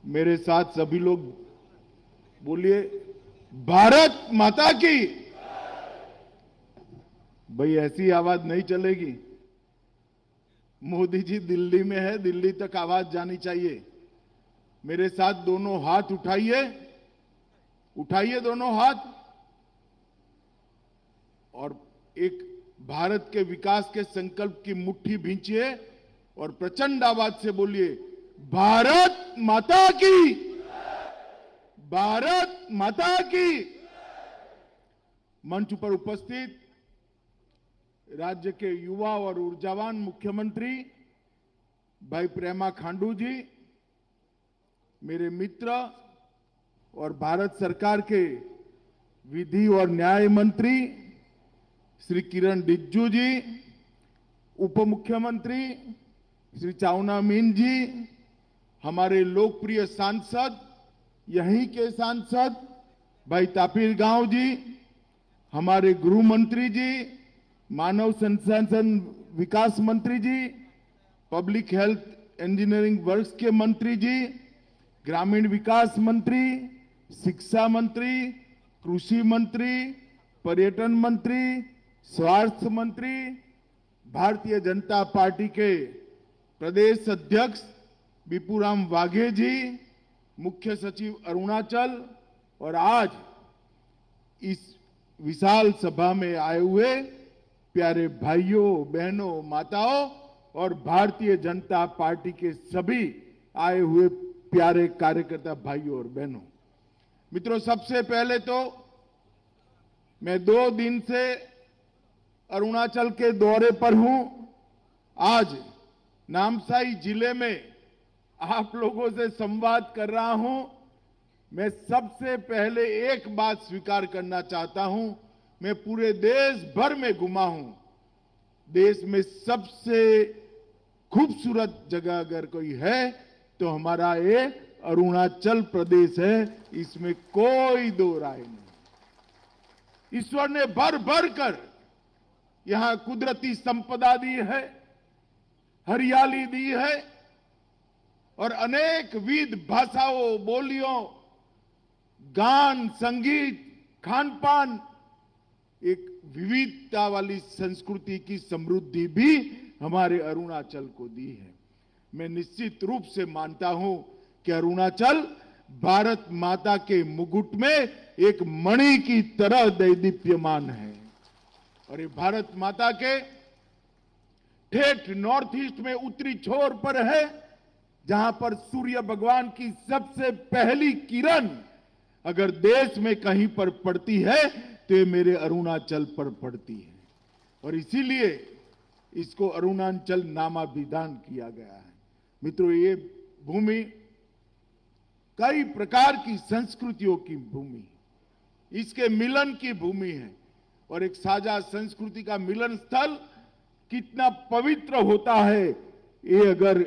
मेरे साथ सभी लोग बोलिए, भारत माता की। भाई ऐसी आवाज नहीं चलेगी। मोदी जी दिल्ली में है, दिल्ली तक आवाज जानी चाहिए। मेरे साथ दोनों हाथ उठाइए, उठाइए दोनों हाथ, और एक भारत के विकास के संकल्प की मुट्ठी भींचिए और प्रचंड आवाज से बोलिए, भारत माता की, भारत माता की। मंच पर उपस्थित राज्य के युवा और ऊर्जावान मुख्यमंत्री भाई प्रेमा खांडू जी, मेरे मित्र और भारत सरकार के विधि और न्याय मंत्री श्री किरण रिजिजू जी, उप मुख्यमंत्री श्री चाउना मीन जी, हमारे लोकप्रिय सांसद, यहीं के सांसद भाई तापिर गांव जी, हमारे गृह मंत्री जी, मानव संसाधन विकास मंत्री जी, पब्लिक हेल्थ इंजीनियरिंग वर्क्स के मंत्री जी, ग्रामीण विकास मंत्री, शिक्षा मंत्री, कृषि मंत्री, पर्यटन मंत्री, स्वास्थ्य मंत्री, भारतीय जनता पार्टी के प्रदेश अध्यक्ष बिपुराम वाघे जी, मुख्य सचिव अरुणाचल, और आज इस विशाल सभा में आए हुए प्यारे भाइयों, बहनों, माताओं और भारतीय जनता पार्टी के सभी आए हुए प्यारे कार्यकर्ता भाइयों और बहनों, मित्रों, सबसे पहले तो मैं 2 दिन से अरुणाचल के दौरे पर हूं। आज नामसाई जिले में आप लोगों से संवाद कर रहा हूं। मैं सबसे पहले एक बात स्वीकार करना चाहता हूं, मैं पूरे देश भर में घुमा हूं। देश में सबसे खूबसूरत जगह अगर कोई है तो हमारा ये अरुणाचल प्रदेश है, इसमें कोई दो राय नहीं। ईश्वर ने भर भर कर यहां कुदरती संपदा दी है, हरियाली दी है, और अनेक विविध भाषाओं, बोलियों, गान, संगीत, खान पान, एक विविधता वाली संस्कृति की समृद्धि भी हमारे अरुणाचल को दी है। मैं निश्चित रूप से मानता हूं कि अरुणाचल भारत माता के मुकुट में एक मणि की तरह दैदीप्यमान है, और ये भारत माता के ठेठ नॉर्थ ईस्ट में उत्तरी छोर पर है, जहां पर सूर्य भगवान की सबसे पहली किरण अगर देश में कहीं पर पड़ती है तो ये मेरे अरुणाचल पर पड़ती है, और इसीलिए इसको अरुणाचल नामाभिधान किया गया है। मित्रों, ये भूमि कई प्रकार की संस्कृतियों की भूमि, इसके मिलन की भूमि है, और एक साझा संस्कृति का मिलन स्थल कितना पवित्र होता है, ये अगर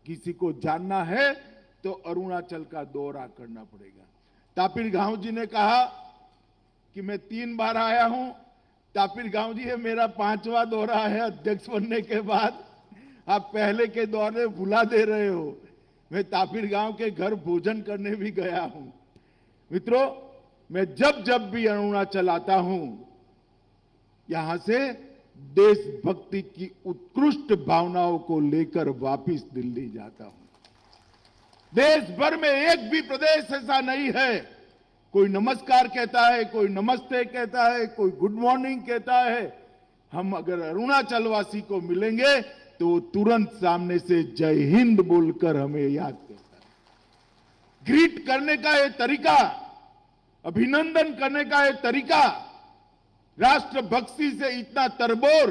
किसी को जानना है तो अरुणाचल का दौरा करना पड़ेगा। तापिर गांव जी ने कहा कि मैं 3 बार आया हूं। तापिर गांव जी, ये मेरा 5वां दौरा है अध्यक्ष बनने के बाद। आप पहले के दौरे भुला दे रहे हो। मैं तापिर गांव के घर भोजन करने भी गया हूं। मित्रों, मैं जब जब भी अरुणाचल आता हूं, यहां से देशभक्ति की उत्कृष्ट भावनाओं को लेकर वापस दिल्ली जाता हूं। देश भर में एक भी प्रदेश ऐसा नहीं है, कोई नमस्कार कहता है, कोई नमस्ते कहता है, कोई गुड मॉर्निंग कहता है। हम अगर अरुणाचल वासी को मिलेंगे तो वो तुरंत सामने से जय हिंद बोलकर हमें याद करता है। ग्रीट करने का ये तरीका, अभिनंदन करने का ये तरीका, राष्ट्रभक्ति से इतना तरबोर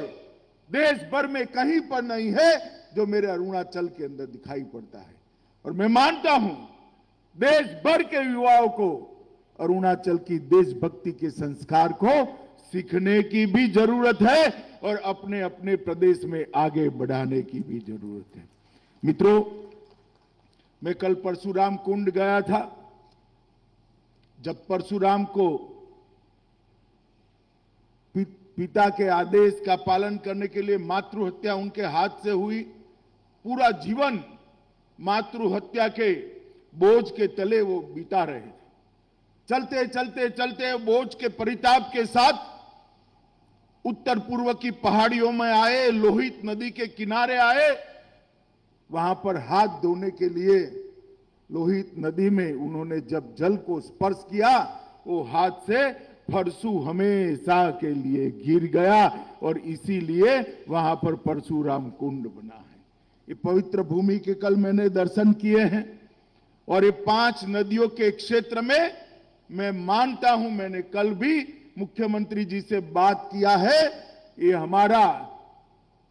देश भर में कहीं पर नहीं है जो मेरे अरुणाचल के अंदर दिखाई पड़ता है। और मैं मानता हूं देश भर के युवाओं को अरुणाचल की देशभक्ति के संस्कार को सीखने की भी जरूरत है और अपने अपने प्रदेश में आगे बढ़ाने की भी जरूरत है। मित्रों, मैं कल परशुराम कुंड गया था। जब परशुराम को पिता के आदेश का पालन करने के लिए मातृ हत्या उनके हाथ से हुई, पूरा जीवन मातृ हत्या के बोझ के तले वो बिता रहे थे। चलते चलते चलते बोझ के परिताप के साथ उत्तर पूर्व की पहाड़ियों में आए, लोहित नदी के किनारे आए। वहां पर हाथ धोने के लिए लोहित नदी में उन्होंने जब जल को स्पर्श किया, वो हाथ से फरसू हमेशा के लिए गिर गया और इसीलिए वहां पर परशुराम कुंड बना है। ये पवित्र भूमि के कल मैंने दर्शन किए हैं और ये 5 नदियों के क्षेत्र में मैं मानता हूं, मैंने कल भी मुख्यमंत्री जी से बात किया है, ये हमारा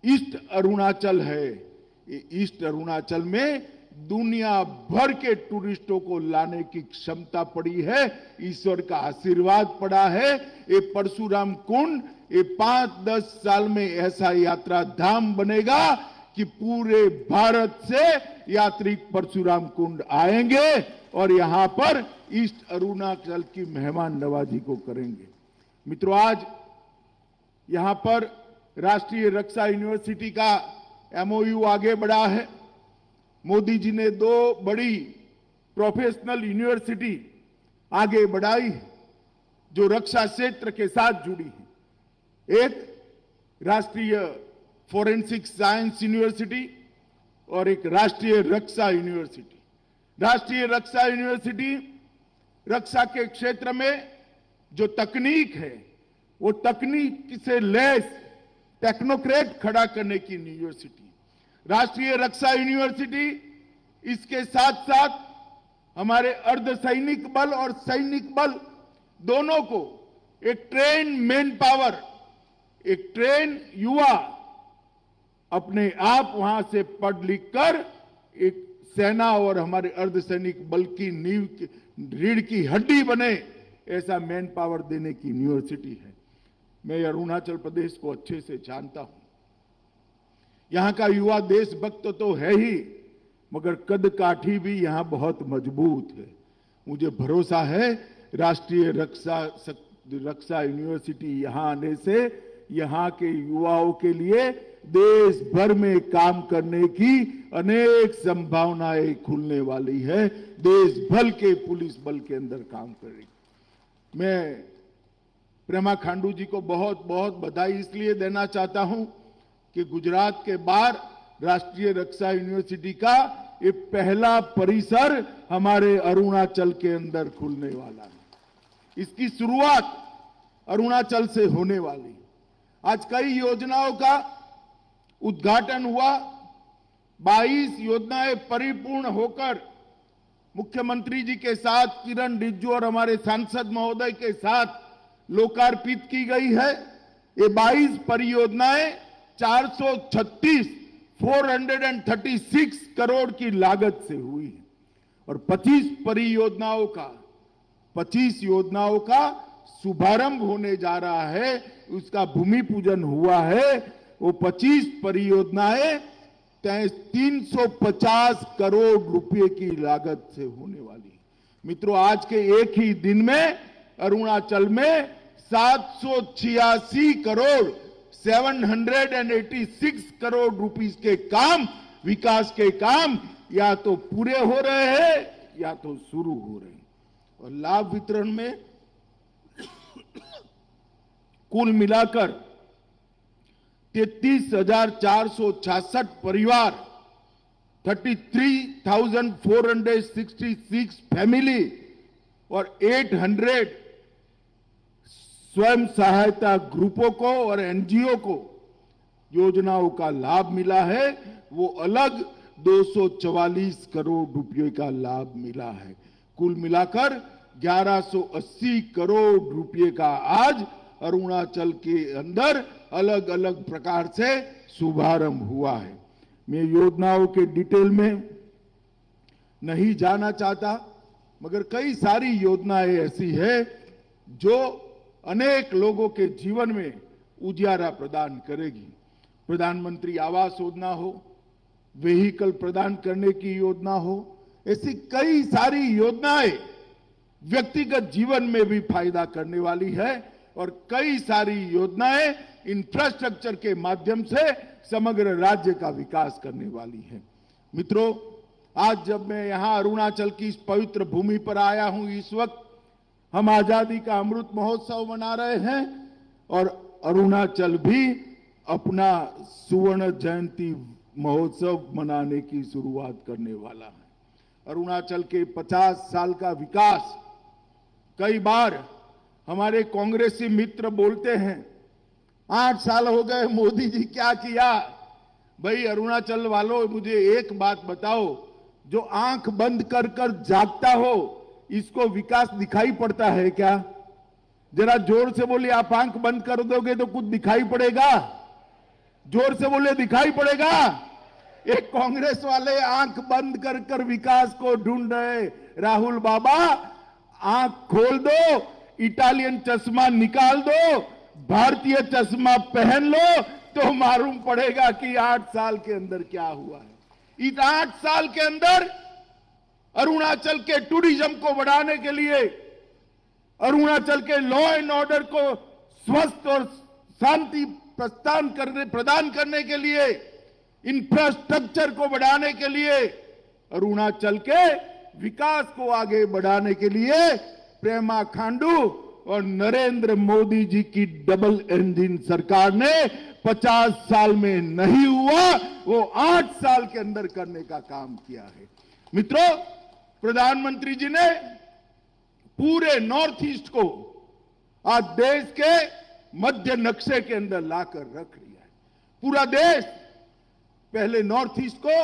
ईस्ट अरुणाचल है। ये ईस्ट अरुणाचल में दुनिया भर के टूरिस्टों को लाने की क्षमता पड़ी है, ईश्वर का आशीर्वाद पड़ा है। ये परशुराम कुंड ये 5-10 साल में ऐसा यात्रा धाम बनेगा कि पूरे भारत से यात्री परशुराम कुंड आएंगे और यहां पर ईस्ट अरुणाचल की मेहमान नवाजी को करेंगे। मित्रों, आज यहां पर राष्ट्रीय रक्षा यूनिवर्सिटी का एमओयू आगे बढ़ा है। मोदी जी ने 2 बड़ी प्रोफेशनल यूनिवर्सिटी आगे बढ़ाई है जो रक्षा क्षेत्र के साथ जुड़ी है। एक राष्ट्रीय फोरेंसिक साइंस यूनिवर्सिटी और एक राष्ट्रीय रक्षा यूनिवर्सिटी। राष्ट्रीय रक्षा यूनिवर्सिटी रक्षा के क्षेत्र में जो तकनीक है वो तकनीक से लैस टेक्नोक्रेट खड़ा करने की यूनिवर्सिटी। राष्ट्रीय रक्षा यूनिवर्सिटी इसके साथ साथ हमारे अर्धसैनिक बल और सैनिक बल दोनों को एक ट्रेन मैन पावर, एक ट्रेन युवा अपने आप वहां से पढ़ लिख कर एक सेना और हमारे अर्धसैनिक बल की नींव रीढ़ की हड्डी बने, ऐसा मैन पावर देने की यूनिवर्सिटी है। मैं अरुणाचल प्रदेश को अच्छे से जानता हूं। यहां का युवा देशभक्त तो है ही, मगर कद काठी भी यहां बहुत मजबूत है। मुझे भरोसा है राष्ट्रीय रक्षा यूनिवर्सिटी यहां आने से यहां के युवाओं के लिए देश भर में काम करने की अनेक संभावनाएं खुलने वाली है। देश भर के पुलिस बल के अंदर काम करेगी। मैं प्रेमा खांडू जी को बहुत बहुत बधाई इसलिए देना चाहता हूं कि गुजरात के बाहर राष्ट्रीय रक्षा यूनिवर्सिटी का ये पहला परिसर हमारे अरुणाचल के अंदर खुलने वाला है। इसकी शुरुआत अरुणाचल से होने वाली। आज कई योजनाओं का उद्घाटन हुआ। 22 योजनाएं परिपूर्ण होकर मुख्यमंत्री जी के साथ, किरण रिजिजू और हमारे सांसद महोदय के साथ लोकार्पित की गई है। ये 22 परियोजनाएं 436 करोड़ की लागत से हुई है और 25 योजनाओं का शुभारंभ होने जा रहा है, उसका भूमि पूजन हुआ है। वो 25 परियोजनाएं 350 करोड़ रुपए की लागत से होने वाली है। मित्रों, आज के एक ही दिन में अरुणाचल में 786 करोड़ 786 करोड़ रुपीस के काम, विकास के काम या तो पूरे हो रहे हैं या तो शुरू हो रहे हैं। और लाभ वितरण में कुल मिलाकर 33,466 परिवार, 33,466 फैमिली और 800 स्वयं सहायता ग्रुपों को और एनजीओ को योजनाओं का लाभ मिला है। वो अलग 244 करोड़ रुपए का लाभ मिला है। कुल मिलाकर 1180 करोड़ रुपए का आज अरुणाचल के अंदर अलग अलग प्रकार से शुभारंभ हुआ है। मैं योजनाओं के डिटेल में नहीं जाना चाहता, मगर कई सारी योजनाएं ऐसी है जो अनेक लोगों के जीवन में उजियारा प्रदान करेगी। प्रधानमंत्री आवास योजना हो, व्हीकल प्रदान करने की योजना हो, ऐसी कई सारी योजनाएं व्यक्तिगत जीवन में भी फायदा करने वाली है और कई सारी योजनाएं इंफ्रास्ट्रक्चर के माध्यम से समग्र राज्य का विकास करने वाली है। मित्रों, आज जब मैं यहां अरुणाचल की इस पवित्र भूमि पर आया हूं, इस वक्त हम आजादी का अमृत महोत्सव मना रहे हैं और अरुणाचल भी अपना सुवर्ण जयंती महोत्सव मनाने की शुरुआत करने वाला है। अरुणाचल के 50 साल का विकास, कई बार हमारे कांग्रेसी मित्र बोलते हैं 8 साल हो गए मोदी जी क्या किया। भाई अरुणाचल वालों, मुझे एक बात बताओ, जो आंख बंद कर कर जागता हो इसको विकास दिखाई पड़ता है क्या? जरा जोर से बोलिए, आप आंख बंद कर दोगे तो कुछ दिखाई पड़ेगा? जोर से बोलिए, दिखाई पड़ेगा? एक कांग्रेस वाले आंख बंद कर कर विकास को ढूंढ रहे। राहुल बाबा, आंख खोल दो, इटालियन चश्मा निकाल दो, भारतीय चश्मा पहन लो तो मालूम पड़ेगा कि 8 साल के अंदर क्या हुआ है। इस 8 साल के अंदर अरुणाचल के टूरिज्म को बढ़ाने के लिए, अरुणाचल के लॉ एंड ऑर्डर को स्वस्थ और शांति प्रदान करने के लिए, इंफ्रास्ट्रक्चर को बढ़ाने के लिए, अरुणाचल के विकास को आगे बढ़ाने के लिए प्रेमा खांडू और नरेंद्र मोदी जी की डबल इंजन सरकार ने 50 साल में नहीं हुआ, वो 8 साल के अंदर करने का काम किया है। मित्रों, प्रधानमंत्री जी ने पूरे नॉर्थ ईस्ट को आज देश के मध्य नक्शे के अंदर लाकर रख लिया है। पूरा देश पहले नॉर्थ ईस्ट को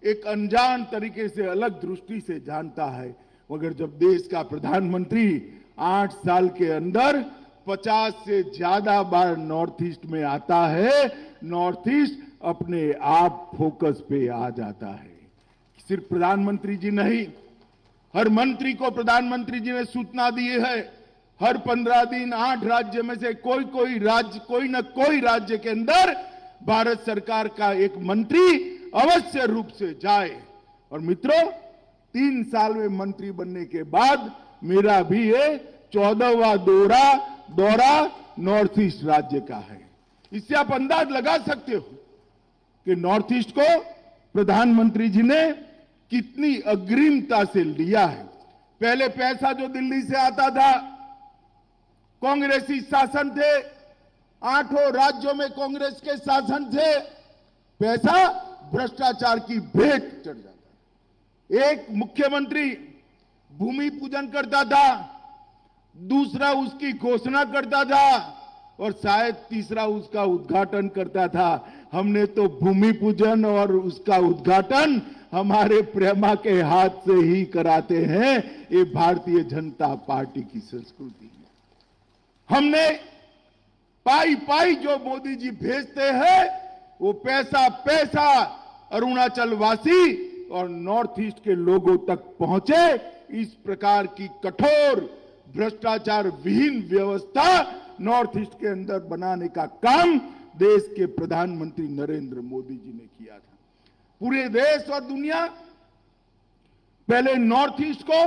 एक अनजान तरीके से, अलग दृष्टि से जानता है, मगर जब देश का प्रधानमंत्री 8 साल के अंदर 50 से ज्यादा बार नॉर्थ ईस्ट में आता है, नॉर्थ ईस्ट अपने आप फोकस पे आ जाता है। सिर्फ प्रधानमंत्री जी नहीं, हर मंत्री को प्रधानमंत्री जी ने सूचना दी है, हर 15 दिन 8 राज्य में से कोई न कोई राज्य के अंदर भारत सरकार का एक मंत्री अवश्य रूप से जाए। और मित्रों, 3 साल में मंत्री बनने के बाद मेरा भी ये 14वां दौरा नॉर्थ ईस्ट राज्य का है। इससे आप अंदाज लगा सकते हो कि नॉर्थ ईस्ट को प्रधानमंत्री जी ने कितनी अग्रिमता से लिया है। पहले पैसा जो दिल्ली से आता था, कांग्रेसी शासन थे, 8 राज्यों में कांग्रेस के शासन थे, पैसा भ्रष्टाचार की भेंट चढ़ जाता। एक मुख्यमंत्री भूमि पूजन करता था, दूसरा उसकी घोषणा करता था और शायद तीसरा उसका उद्घाटन करता था। हमने तो भूमि पूजन और उसका उद्घाटन हमारे प्रेमा के हाथ से ही कराते हैं। ये भारतीय जनता पार्टी की संस्कृति है। हमने पाई जो मोदी जी भेजते हैं वो पैसा अरुणाचल वासी और नॉर्थ ईस्ट के लोगों तक पहुंचे। इस प्रकार की कठोर भ्रष्टाचार विहीन व्यवस्था नॉर्थ ईस्ट के अंदर बनाने का काम देश के प्रधानमंत्री नरेंद्र मोदी जी ने किया था। पूरे देश और दुनिया पहले नॉर्थ ईस्ट को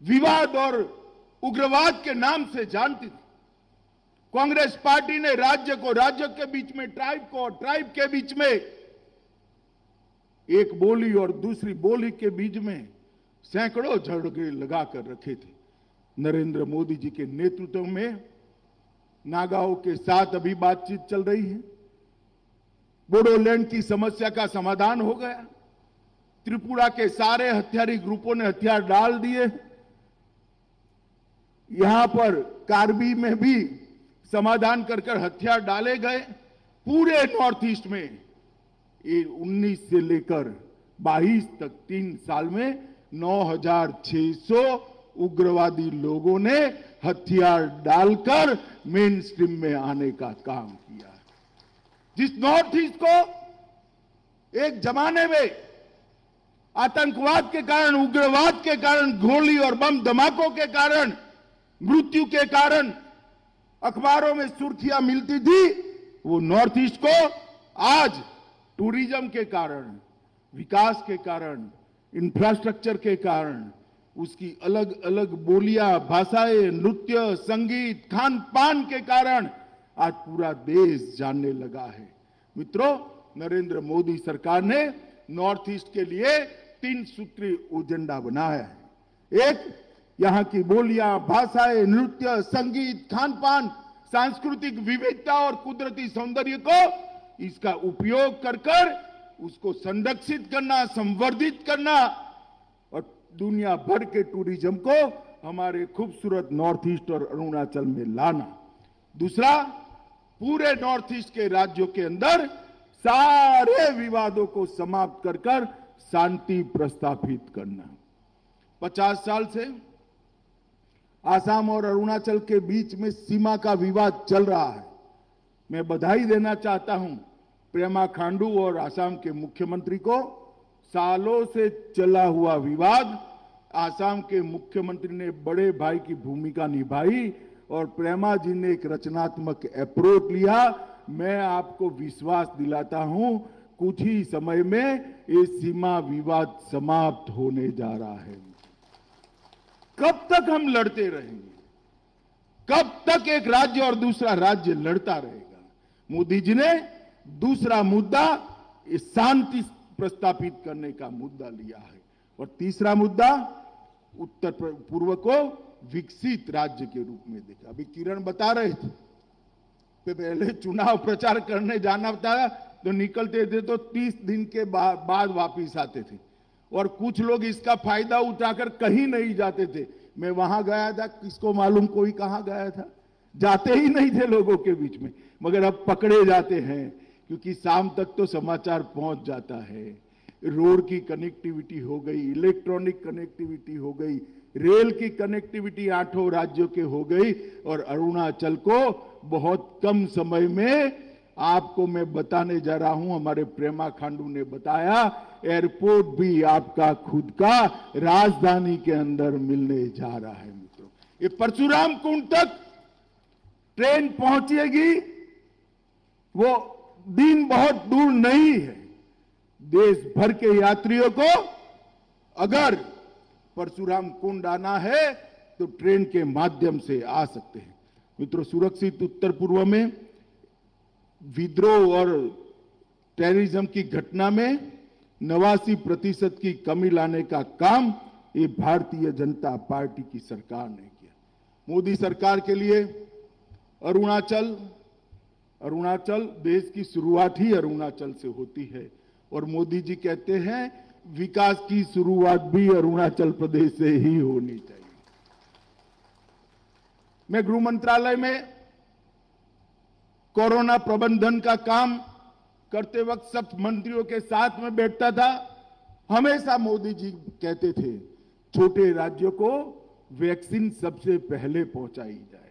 विवाद और उग्रवाद के नाम से जानती थी। कांग्रेस पार्टी ने राज्य के बीच में, ट्राइब के बीच में, एक बोली और दूसरी बोली के बीच में सैकड़ों झगड़े लगाकर रखे थे। नरेंद्र मोदी जी के नेतृत्व में नागाओं के साथ अभी बातचीत चल रही है। बोडोलैंड की समस्या का समाधान हो गया। त्रिपुरा के सारे हथियारी ग्रुपों ने हथियार डाल दिए। यहां पर कार्बी में भी समाधान कर हथियार डाले गए। पूरे नॉर्थ ईस्ट में 19 से लेकर 22 तक 3 साल में 9,600 उग्रवादी लोगों ने हथियार डालकर मेन स्ट्रीम में आने का काम किया। जिस नॉर्थ ईस्ट को एक जमाने में आतंकवाद के कारण, उग्रवाद के कारण, गोली और बम धमाकों के कारण, मृत्यु के कारण अखबारों में सुर्खियां मिलती थी, वो नॉर्थ ईस्ट को आज टूरिज्म के कारण, विकास के कारण, इंफ्रास्ट्रक्चर के कारण, उसकी अलग अलग बोलियां, भाषाएं, नृत्य, संगीत, खान पान के कारण आज पूरा देश जानने लगा है। मित्रों, नरेंद्र मोदी सरकार ने नॉर्थ ईस्ट के लिए 3 सूत्री एजेंडा बनाया है। एक, यहां की बोलियां, भाषाएं, नृत्य, संगीत, खान पान, सांस्कृतिक विविधता और कुदरती सौंदर्य को इसका उपयोग कर उसको संरक्षित करना, संवर्धित करना और दुनिया भर के टूरिज्म को हमारे खूबसूरत नॉर्थ ईस्ट और अरुणाचल में लाना। दूसरा, पूरे नॉर्थ ईस्ट के राज्यों के अंदर सारे विवादों को समाप्त कर शांति प्रस्थापित करना। 50 साल से आसाम और अरुणाचल के बीच में सीमा का विवाद चल रहा है। मैं बधाई देना चाहता हूं पेमा खांडू और आसाम के मुख्यमंत्री को। सालों से चला हुआ विवाद, आसाम के मुख्यमंत्री ने बड़े भाई की भूमिका निभाई और प्रेमा जी ने एक रचनात्मक अप्रोच लिया। मैं आपको विश्वास दिलाता हूं, कुछ ही समय में ये सीमा विवाद समाप्त होने जा रहा है। कब तक हम लड़ते रहेंगे? कब तक एक राज्य और दूसरा राज्य लड़ता रहेगा? मोदी जी ने दूसरा मुद्दा शांति प्रस्थापित करने का मुद्दा लिया है और तीसरा मुद्दा उत्तर पूर्व को विकसित राज्य के रूप में देखा। अभी किरण बता रहे थे, पहले चुनाव प्रचार करने जाना था तो निकलते थे तो 30 दिन के बाद वापिस आते थे और कुछ लोग इसका फायदा उठाकर कहीं नहीं जाते थे। मैं वहां गया था, किसको मालूम कोई कहां गया था? जाते ही नहीं थे लोगों के बीच में, मगर अब पकड़े जाते हैं क्योंकि शाम तक तो समाचार पहुंच जाता है। रोड की कनेक्टिविटी हो गई, इलेक्ट्रॉनिक कनेक्टिविटी हो गई, रेल की कनेक्टिविटी 8 राज्यों के हो गई और अरुणाचल को बहुत कम समय में, आपको मैं बताने जा रहा हूं, हमारे प्रेमा खांडू ने बताया, एयरपोर्ट भी आपका खुद का राजधानी के अंदर मिलने जा रहा है। मित्रों, ये परशुराम कुंड तक ट्रेन पहुंचेगी, वो दिन बहुत दूर नहीं है। देश भर के यात्रियों को अगर परशुराम कुंड आना है तो ट्रेन के माध्यम से आ सकते हैं। मित्रों, सुरक्षित उत्तर पूर्व में विद्रोह और टेररिज्म की घटना में 89% की कमी लाने का काम ये भारतीय जनता पार्टी की सरकार ने किया। मोदी सरकार के लिए अरुणाचल देश की शुरुआत ही अरुणाचल से होती है और मोदी जी कहते हैं विकास की शुरुआत भी अरुणाचल प्रदेश से ही होनी चाहिए। मैं गृह मंत्रालय में कोरोना प्रबंधन का काम करते वक्त सब मंत्रियों के साथ में बैठता था। हमेशा मोदी जी कहते थे छोटे राज्यों को वैक्सीन सबसे पहले पहुंचाई जाए,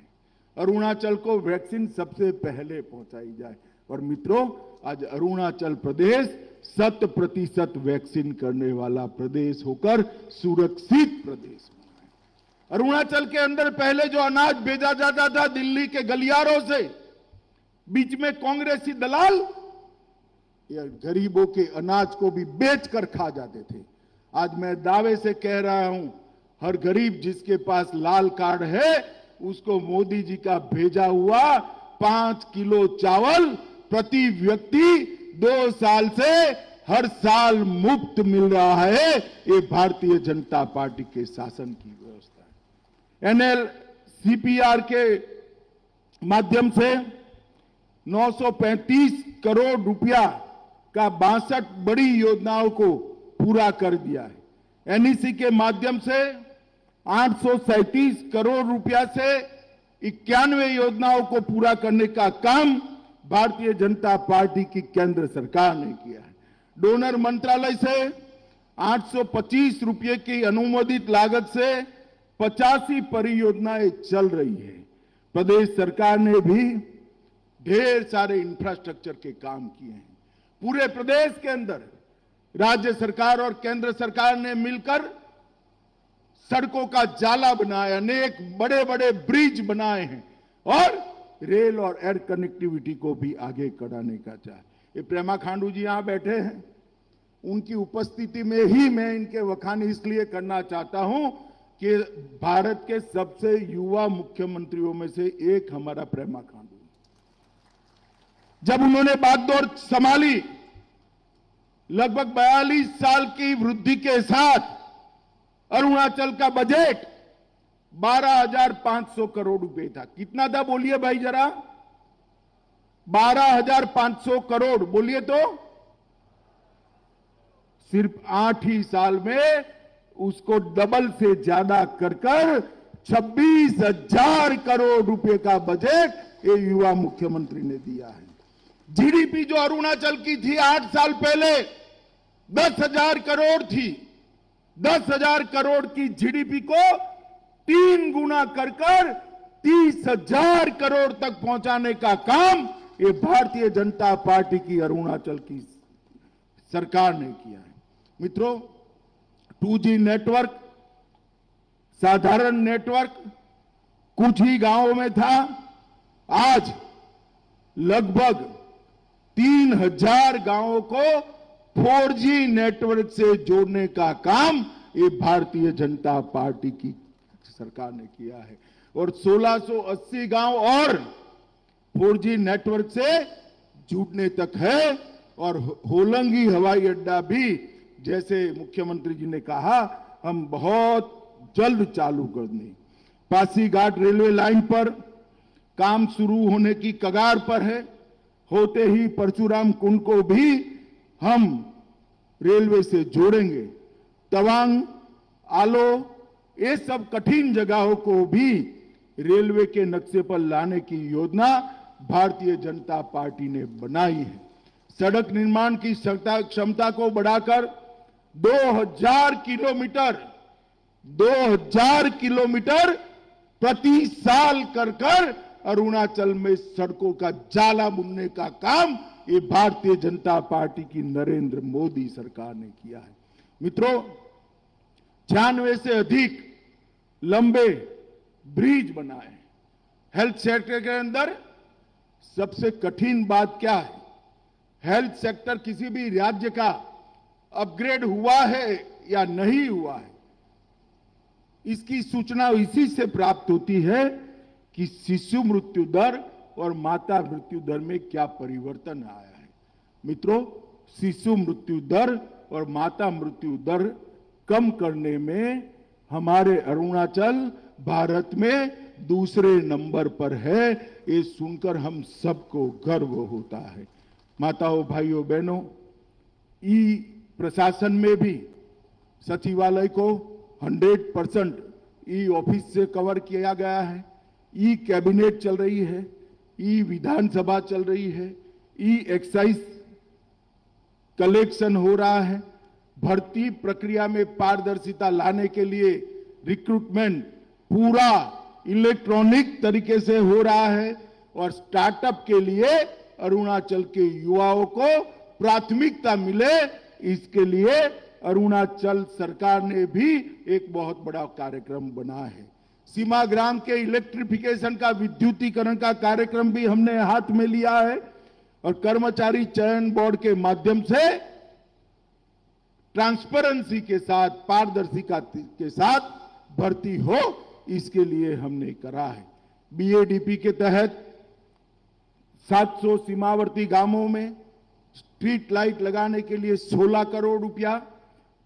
अरुणाचल को वैक्सीन सबसे पहले पहुंचाई जाए। और मित्रों, आज अरुणाचल प्रदेश 100% वैक्सीन करने वाला प्रदेश होकर सुरक्षित प्रदेश बना है। अरुणाचल के अंदर पहले जो अनाज भेजा जाता था दिल्ली के गलियारों से, बीच में कांग्रेसी दलाल गरीबों के अनाज को भी बेचकर खा जाते थे। आज मैं दावे से कह रहा हूं, हर गरीब जिसके पास लाल कार्ड है उसको मोदी जी का भेजा हुआ 5 किलो चावल प्रति व्यक्ति 2 साल से हर साल मुफ्त मिल रहा है। ये भारतीय जनता पार्टी के शासन की व्यवस्था है। NLCPR के माध्यम से 935 करोड़ रुपया का 62 बड़ी योजनाओं को पूरा कर दिया है। NEC के माध्यम से 837 करोड़ रुपया से 91 योजनाओं को पूरा करने का काम भारतीय जनता पार्टी की केंद्र सरकार ने किया है। डोनर मंत्रालय से 825 रुपये की अनुमोदित लागत से 85 परियोजनाएं चल रही है। प्रदेश सरकार ने भी ढेर सारे इंफ्रास्ट्रक्चर के काम किए हैं। पूरे प्रदेश के अंदर राज्य सरकार और केंद्र सरकार ने मिलकर सड़कों का जाला बनाया, अनेक बड़े बड़े ब्रिज बनाए हैं और रेल और एयर कनेक्टिविटी को भी आगे बढ़ाने का चाहे। ये प्रेमा खांडू जी यहां बैठे हैं, उनकी उपस्थिति में ही मैं इनके वखान इसलिए करना चाहता हूं कि भारत के सबसे युवा मुख्यमंत्रियों में से एक हमारा प्रेमा खांडू। जब उन्होंने बागडोर संभाली लगभग 42 साल की वृद्धि के साथ अरुणाचल का बजट 12,500 करोड़ रुपए था। कितना था बोलिए भाई जरा? 12,500 करोड़। बोलिए तो। सिर्फ 8 ही साल में उसको डबल से ज्यादा कर 26,000 करोड़ रुपए का बजट ये युवा मुख्यमंत्री ने दिया है। जीडीपी जो अरुणाचल की थी 8 साल पहले 10,000 करोड़ थी। 10,000 करोड़ की जीडीपी को 3 गुना कर 30,000 करोड़ तक पहुंचाने का काम ये भारतीय जनता पार्टी की अरुणाचल की सरकार ने किया है। मित्रों, 2G नेटवर्क, साधारण नेटवर्क कुछ ही गांवों में था। आज लगभग 3,000 गांवों को 4G नेटवर्क से जोड़ने का काम ये भारतीय जनता पार्टी की सरकार ने किया है और 1680 गांव और 4G नेटवर्क से जुड़ने तक है। और होलंगी हवाई अड्डा भी, जैसे मुख्यमंत्री जी ने कहा, हम बहुत जल्द चालू कर दें। पासीघाट रेलवे लाइन पर काम शुरू होने की कगार पर है। होते ही परशुराम कुंड को भी हम रेलवे से जोड़ेंगे। तवांग, आलो, ये सब कठिन जगहों को भी रेलवे के नक्शे पर लाने की योजना भारतीय जनता पार्टी ने बनाई है। सड़क निर्माण की क्षमता को बढ़ाकर 2000 किलोमीटर प्रति साल कर अरुणाचल में सड़कों का जाला बुनने का काम ये भारतीय जनता पार्टी की नरेंद्र मोदी सरकार ने किया है। मित्रों, 96 से अधिक लंबे ब्रिज बनाए। हेल्थ सेक्टर के अंदर सबसे कठिन बात क्या है? हेल्थ सेक्टर किसी भी राज्य का अपग्रेड हुआ है या नहीं हुआ है, इसकी सूचना इसी से प्राप्त होती है कि शिशु मृत्यु दर और माता मृत्यु दर में क्या परिवर्तन आया है। मित्रों, शिशु मृत्यु दर और माता मृत्यु दर कम करने में हमारे अरुणाचल भारत में दूसरे नंबर पर है। ये सुनकर हम सबको गर्व होता है। माताओं, भाइयों, बहनों, ई प्रशासन में भी सचिवालय को 100% ई ऑफिस से कवर किया गया है। ई कैबिनेट चल रही है, ई विधानसभा चल रही है, ई एक्साइज कलेक्शन हो रहा है। भर्ती प्रक्रिया में पारदर्शिता लाने के लिए रिक्रूटमेंट पूरा इलेक्ट्रॉनिक तरीके से हो रहा है और स्टार्टअप के लिए अरुणाचल के युवाओं को प्राथमिकता मिले, इसके लिए अरुणाचल सरकार ने भी एक बहुत बड़ा कार्यक्रम बनाया है। सीमा ग्राम के इलेक्ट्रिफिकेशन का, विद्युतीकरण का कार्यक्रम भी हमने हाथ में लिया है और कर्मचारी चयन बोर्ड के माध्यम से ट्रांसपेरेंसी के साथ, पारदर्शिता के साथ भर्ती हो, इसके लिए हमने करा है। बीएडीपी के तहत 700 सीमावर्ती गांवों में स्ट्रीट लाइट लगाने के लिए 16 करोड़ रुपया,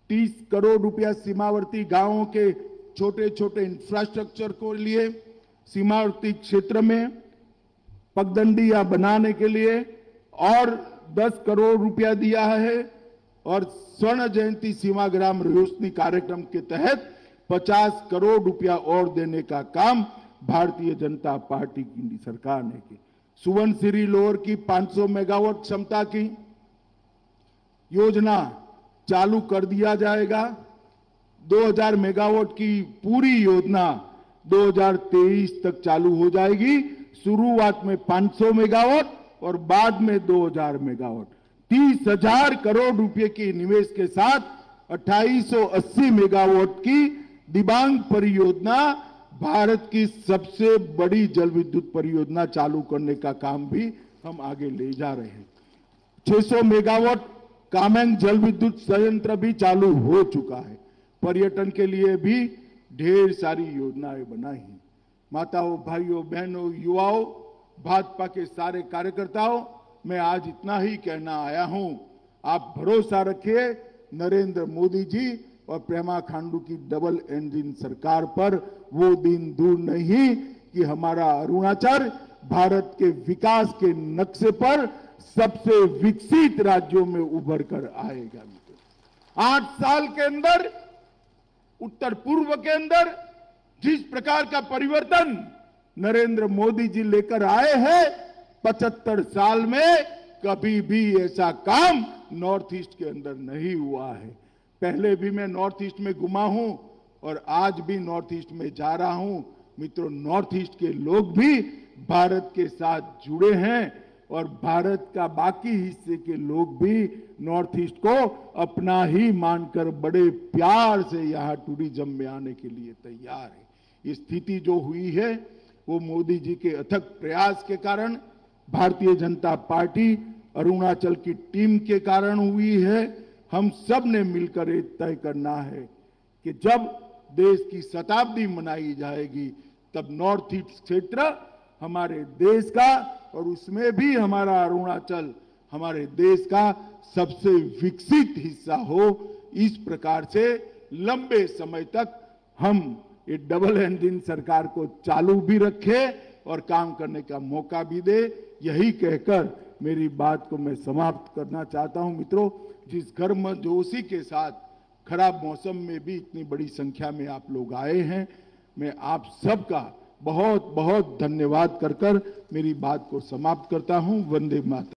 30 करोड़ रुपया सीमावर्ती गांवों के छोटे छोटे इंफ्रास्ट्रक्चर को लिए, सीमावर्ती क्षेत्र में पगडंडियां बनाने के लिए और 10 करोड़ रुपया दिया है और स्वर्ण जयंती सीमाग्राम रोशनी कार्यक्रम के तहत 50 करोड़ रुपया और देने का काम भारतीय जनता पार्टी की सरकार ने किया। सुवर्णसिरी लोअर की 500 मेगावाट क्षमता की योजना चालू कर दिया जाएगा। 2000 मेगावाट की पूरी योजना 2023 तक चालू हो जाएगी। शुरुआत में 500 मेगावाट और बाद में 2000 मेगावाट। 30,000 करोड़ रुपए के निवेश के साथ 2880 मेगावाट की दिबांग परियोजना, भारत की सबसे बड़ी जल विद्युत परियोजना चालू करने का काम भी हम आगे ले जा रहे हैं। 600 मेगावाट कामेंग जल विद्युत संयंत्र भी चालू हो चुका है। पर्यटन के लिए भी ढेर सारी योजनाएं बनाई हैं। माताओं, भाइयों, बहनों, युवाओं, भाजपा के सारे कार्यकर्ताओं, मैं आज इतना ही कहना आया हूं आप भरोसा रखिए नरेंद्र मोदी जी और पेमा खांडू की डबल इंजन सरकार पर वो दिन दूर नहीं कि हमारा अरुणाचल भारत के विकास के नक्शे पर सबसे विकसित राज्यों में उभर कर आएगा। 8 साल के अंदर उत्तर पूर्व के अंदर जिस प्रकार का परिवर्तन नरेंद्र मोदी जी लेकर आए हैं, 75 साल में कभी भी ऐसा काम नॉर्थ ईस्ट के अंदर नहीं हुआ है। पहले भी मैं नॉर्थ ईस्ट में घुमा हूं और आज भी नॉर्थ ईस्ट में जा रहा हूं। मित्रों, नॉर्थ ईस्ट के लोग भी भारत के साथ जुड़े हैं और भारत का बाकी हिस्से के लोग भी नॉर्थ ईस्ट को अपना ही मानकर बड़े प्यार से यहां टूरिज्म में आने के लिए तैयार है। ये स्थिति जो हुई है वो मोदी जी के अथक प्रयास के कारण, भारतीय जनता पार्टी अरुणाचल की टीम के कारण हुई है। हम सब ने मिलकर ये तय करना है कि जब देश की शताब्दी मनाई जाएगी तब नॉर्थ ईस्ट क्षेत्र हमारे देश का और उसमें भी हमारा अरुणाचल हमारे देश का सबसे विकसित हिस्सा हो। इस प्रकार से लंबे समय तक हम ये डबल इंजन सरकार को चालू भी रखें और काम करने का मौका भी दे। यही कहकर मेरी बात को मैं समाप्त करना चाहता हूं। मित्रों, जिस गर्मजोशी के साथ खराब मौसम में भी इतनी बड़ी संख्या में आप लोग आए हैं, मैं आप सबका बहुत बहुत धन्यवाद कर मेरी बात को समाप्त करता हूं। वंदे मातरम।